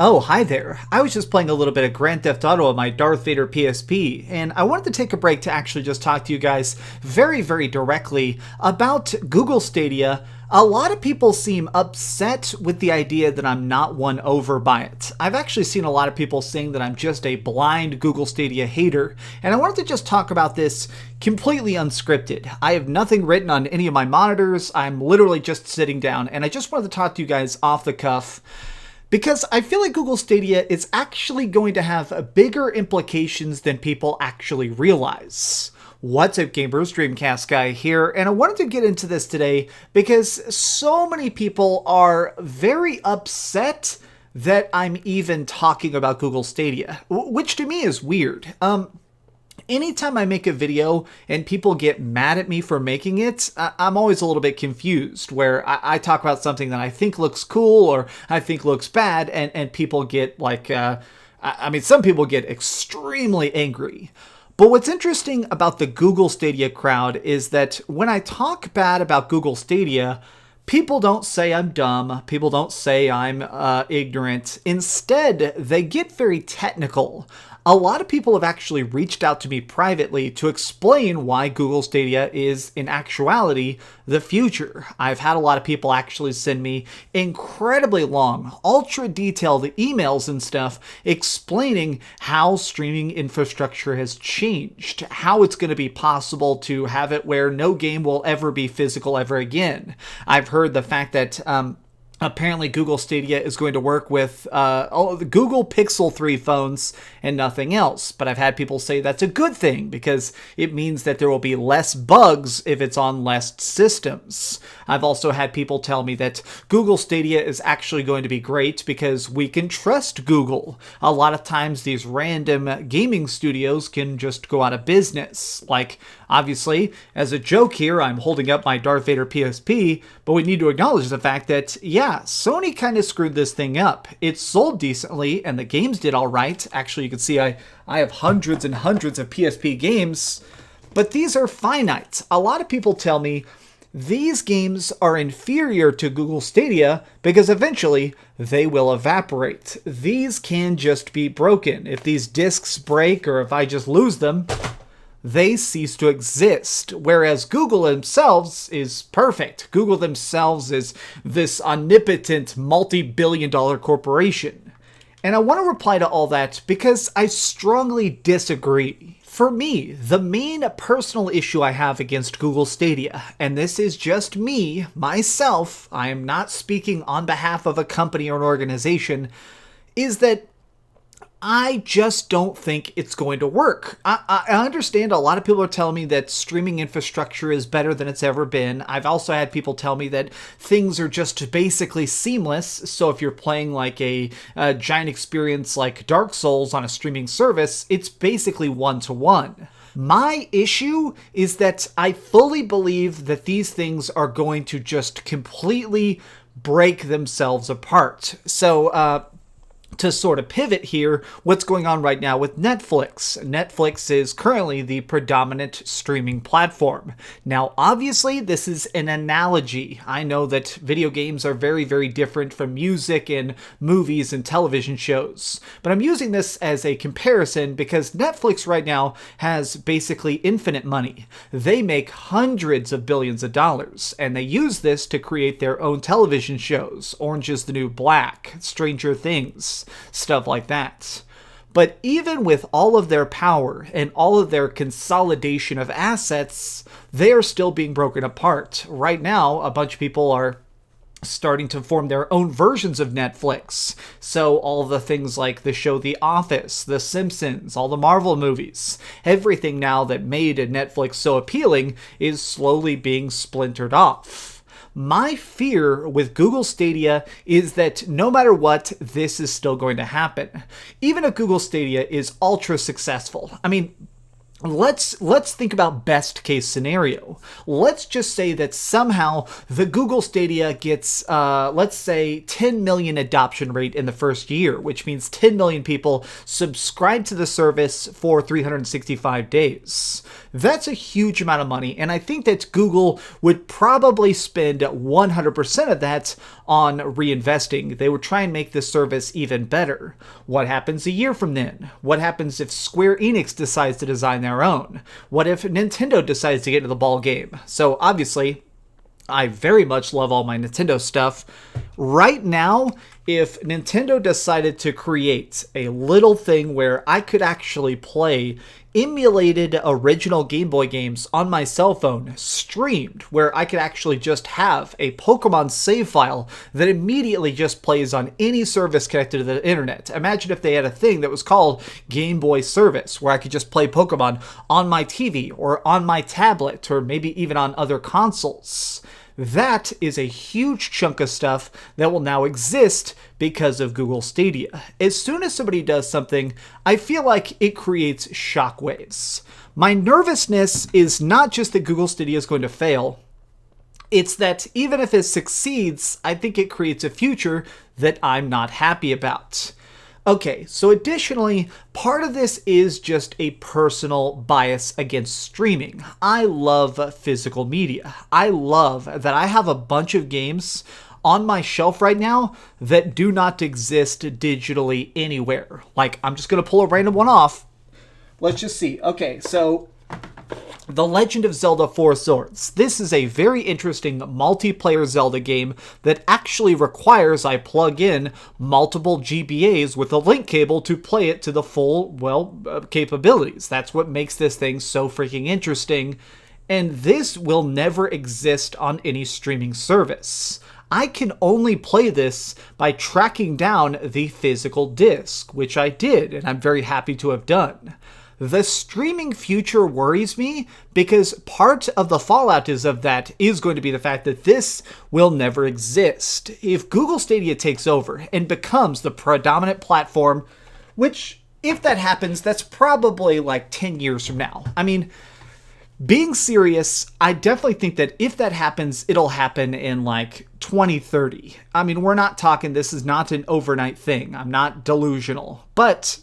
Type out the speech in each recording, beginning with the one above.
Oh, hi there. I was just playing a little bit of Grand Theft Auto on my Darth Vader PSP, and I wanted to take a break to actually just talk to you guys very directly about Google Stadia. A lot of people seem upset with the idea that I'm not won over by it. I've actually seen a lot of people saying that I'm just a blind Google Stadia hater, and I wanted to just talk about this completely unscripted. I have nothing written on any of my monitors. I'm literally just sitting down, and I just wanted to talk to you guys off the cuff because I feel like Google Stadia is actually going to have bigger implications than people actually realize. What's up, gamers? DreamcastGuy here, and I wanted to get into this today because so many people are very upset that I'm even talking about Google Stadia, which to me is weird. Anytime I make a video and people get mad at me for making it, I'm always a little bit confused, where I talk about something that I think looks cool or I think looks bad, and people get like, some people get extremely angry. But what's interesting about the Google Stadia crowd is that when I talk bad about Google Stadia, people don't say I'm dumb, people don't say I'm ignorant. Instead, they get very technical. A lot of people have actually reached out to me privately to explain why Google Stadia is, in actuality, the future. I've had a lot of people actually send me incredibly long, ultra-detailed emails and stuff explaining how streaming infrastructure has changed, how it's going to be possible to have it where no game will ever be physical ever again. I've heard the fact that apparently Google Stadia is going to work with the Google Pixel 3 phones and nothing else. But I've had people say that's a good thing because it means that there will be less bugs if it's on less systems. I've also had people tell me that Google Stadia is actually going to be great because we can trust Google. A lot of times these random gaming studios can just go out of business. Like, obviously, as a joke here, I'm holding up my Darth Vader PSP, but we need to acknowledge the fact that, yeah, Sony kind of screwed this thing up. It sold decently, and the games did all right. Actually, you can see I have hundreds and hundreds of PSP games, but these are finite. A lot of people tell me these games are inferior to Google Stadia because eventually they will evaporate. These can just be broken. If these discs break or if I just lose them, they cease to exist, whereas Google themselves is perfect. Google themselves is this omnipotent multi-billion-dollar corporation. And I want to reply to all that because I strongly disagree. For me, the main personal issue I have against Google Stadia, and this is just me, myself, I am not speaking on behalf of a company or an organization, is that I just don't think it's going to work. I understand a lot of people are telling me that streaming infrastructure is better than it's ever been. I've also had people tell me that things are just basically seamless. So if you're playing like a giant experience like Dark Souls on a streaming service, it's basically one-to-one. My issue is that I fully believe that these things are going to just completely break themselves apart. So, to sort of pivot here, what's going on right now with Netflix? Netflix is currently the predominant streaming platform. Now, obviously, this is an analogy. I know that video games are very different from music and movies and television shows, but I'm using this as a comparison because Netflix right now has basically infinite money. They make hundreds of billions of dollars, and they use this to create their own television shows. Orange is the New Black, Stranger Things, stuff like that. But even with all of their power and all of their consolidation of assets, they are still being broken apart. Right now, a bunch of people are starting to form their own versions of Netflix. So all the things like the show The Office, The Simpsons, all the Marvel movies, everything now that made Netflix so appealing is slowly being splintered off. My fear with Google Stadia is that no matter what, this is still going to happen. Even if Google Stadia is ultra successful. I mean, let's think about best case scenario. Let's just say that somehow the Google Stadia gets let's say 10 million adoption rate in the first year, which means 10 million people subscribe to the service for 365 days. That's a huge amount of money, and I think that Google would probably spend 100% of that on reinvesting. They would try and make this service even better. What happens a year from then? What happens if Square Enix decides to design their own? What if Nintendo decides to get into the ball game? So obviously, I very much love all my Nintendo stuff. Right now, if Nintendo decided to create a little thing where I could actually play emulated original Game Boy games on my cell phone, streamed, where I could actually just have a Pokemon save file that immediately just plays on any service connected to the internet. Imagine if they had a thing that was called Game Boy Service, where I could just play Pokemon on my TV or on my tablet or maybe even on other consoles. That is a huge chunk of stuff that will now exist because of Google Stadia. As soon as somebody does something, I feel like it creates shockwaves. My nervousness is not just that Google Stadia is going to fail, it's that even if it succeeds, I think it creates a future that I'm not happy about. Okay, so additionally, part of this is just a personal bias against streaming. I love physical media. I love that I have a bunch of games on my shelf right now that do not exist digitally anywhere. Like, I'm just going to pull a random one off. Let's just see. Okay, so The Legend of Zelda Four Swords. This is a very interesting multiplayer Zelda game that actually requires I plug in multiple GBAs with a link cable to play it to the full, capabilities. That's what makes this thing so freaking interesting. And this will never exist on any streaming service. I can only play this by tracking down the physical disc, which I did, and I'm very happy to have done. The streaming future worries me because part of the fallout is going to be the fact that this will never exist. If Google Stadia takes over and becomes the predominant platform, which, if that happens, that's probably like 10 years from now. I mean, being serious, I definitely think that if that happens, it'll happen in like 2030. I mean, we're not talking, this is not an overnight thing. I'm not delusional, but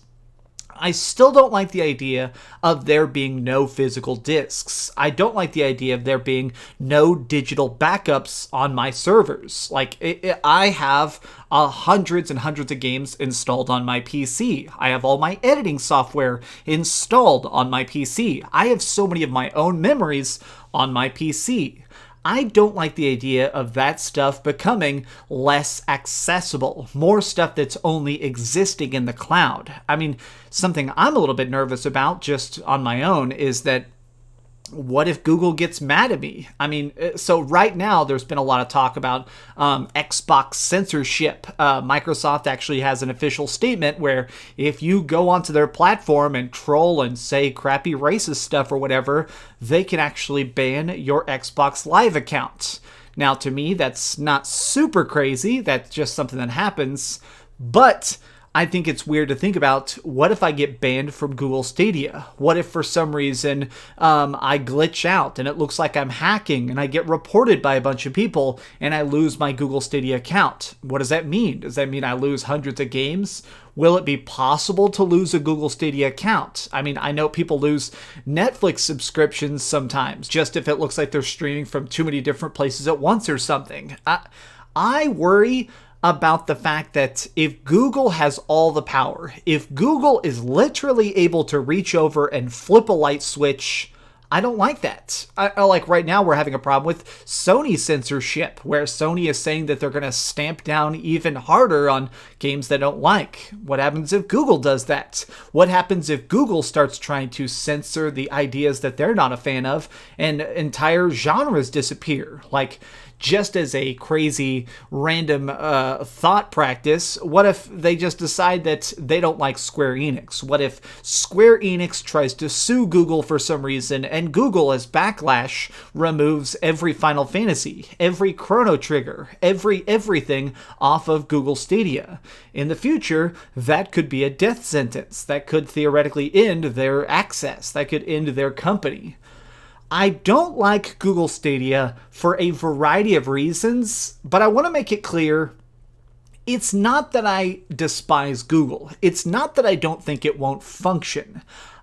I still don't like the idea of there being no physical discs. I don't like the idea of there being no digital backups on my servers. Like, I have hundreds and hundreds of games installed on my PC. I have all my editing software installed on my PC. I have so many of my own memories on my PC. I don't like the idea of that stuff becoming less accessible, more stuff that's only existing in the cloud. I mean, something I'm a little bit nervous about just on my own is that what if Google gets mad at me? I mean, so right now there's been a lot of talk about Xbox censorship. Microsoft actually has an official statement where if you go onto their platform and troll and say crappy racist stuff or whatever, they can actually ban your Xbox Live account. Now, to me, that's not super crazy. That's just something that happens. But I think it's weird to think about, what if I get banned from Google Stadia? What if for some reason I glitch out and it looks like I'm hacking and I get reported by a bunch of people and I lose my Google Stadia account? What does that mean? Does that mean I lose hundreds of games? Will it be possible to lose a Google Stadia account? I mean, I know people lose Netflix subscriptions sometimes, just if it looks like they're streaming from too many different places at once or something. I worry about the fact that if Google has all the power, if Google is literally able to reach over and flip a light switch, I don't like that. I like right now we're having a problem with Sony censorship, where Sony is saying that they're going to stamp down even harder on games they don't like. What happens if Google does that? What happens if Google starts trying to censor the ideas that they're not a fan of and entire genres disappear? Like, just as a crazy random thought practice, what if they just decide that they don't like Square Enix? What if Square Enix tries to sue Google for some reason, and Google, as backlash, removes every Final Fantasy, every Chrono Trigger, everything off of Google Stadia? In the future, that could be a death sentence. That could theoretically end their access. That could end their company. I don't like Google Stadia for a variety of reasons, but I want to make it clear, it's not that I despise Google. It's not that I don't think it won't function.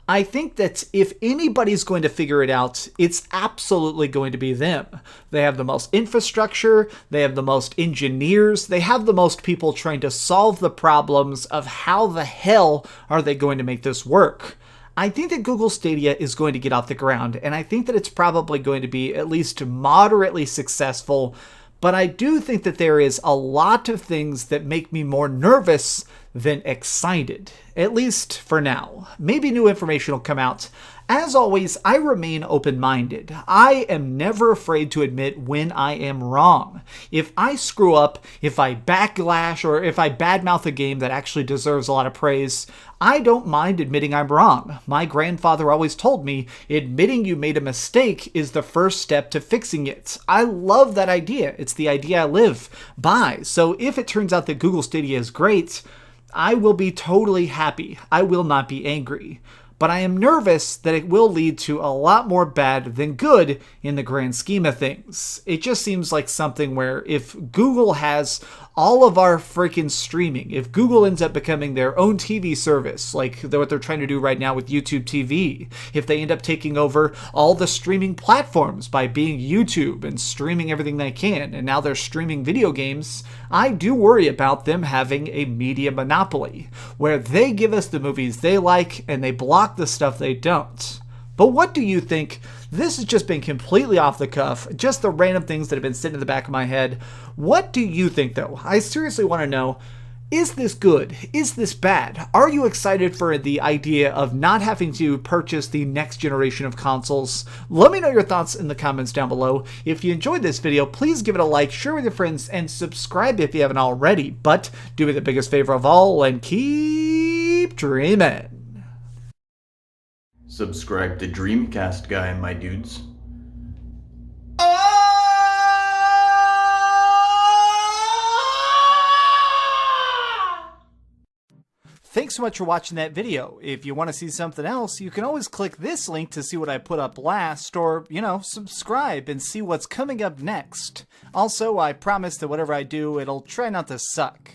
I think that if anybody's going to figure it out, it's absolutely going to be them. They have the most infrastructure, they have the most engineers, they have the most people trying to solve the problems of how the hell are they going to make this work. I think that Google Stadia is going to get off the ground, and I think that it's probably going to be at least moderately successful, but I do think that there is a lot of things that make me more nervous than excited, at least for now. Maybe new information will come out. As always, I remain open-minded. I am never afraid to admit when I am wrong. If I screw up, if I backlash, or if I badmouth a game that actually deserves a lot of praise, I don't mind admitting I'm wrong. My grandfather always told me, admitting you made a mistake is the first step to fixing it. I love that idea. It's the idea I live by. So if it turns out that Google Stadia is great, I will be totally happy. I will not be angry. But I am nervous that it will lead to a lot more bad than good in the grand scheme of things. It just seems like something where if Google has all of our freaking streaming, if Google ends up becoming their own TV service, like what they're trying to do right now with YouTube TV, if they end up taking over all the streaming platforms by being YouTube and streaming everything they can, and now they're streaming video games, I do worry about them having a media monopoly, where they give us the movies they like and they block the stuff they don't. But what do you think? This has just been completely off the cuff, just the random things that have been sitting in the back of my head. What do you think, though? I seriously want to know, is this good? Is this bad? Are you excited for the idea of not having to purchase the next generation of consoles? Let me know your thoughts in the comments down below. If you enjoyed this video, please give it a like, share with your friends, and subscribe if you haven't already. But do me the biggest favor of all and keep dreaming. Subscribe to DreamcastGuy, my dudes. Thanks so much for watching that video. If you want to see something else, you can always click this link to see what I put up last, or, subscribe and see what's coming up next. Also, I promise that whatever I do, it'll try not to suck.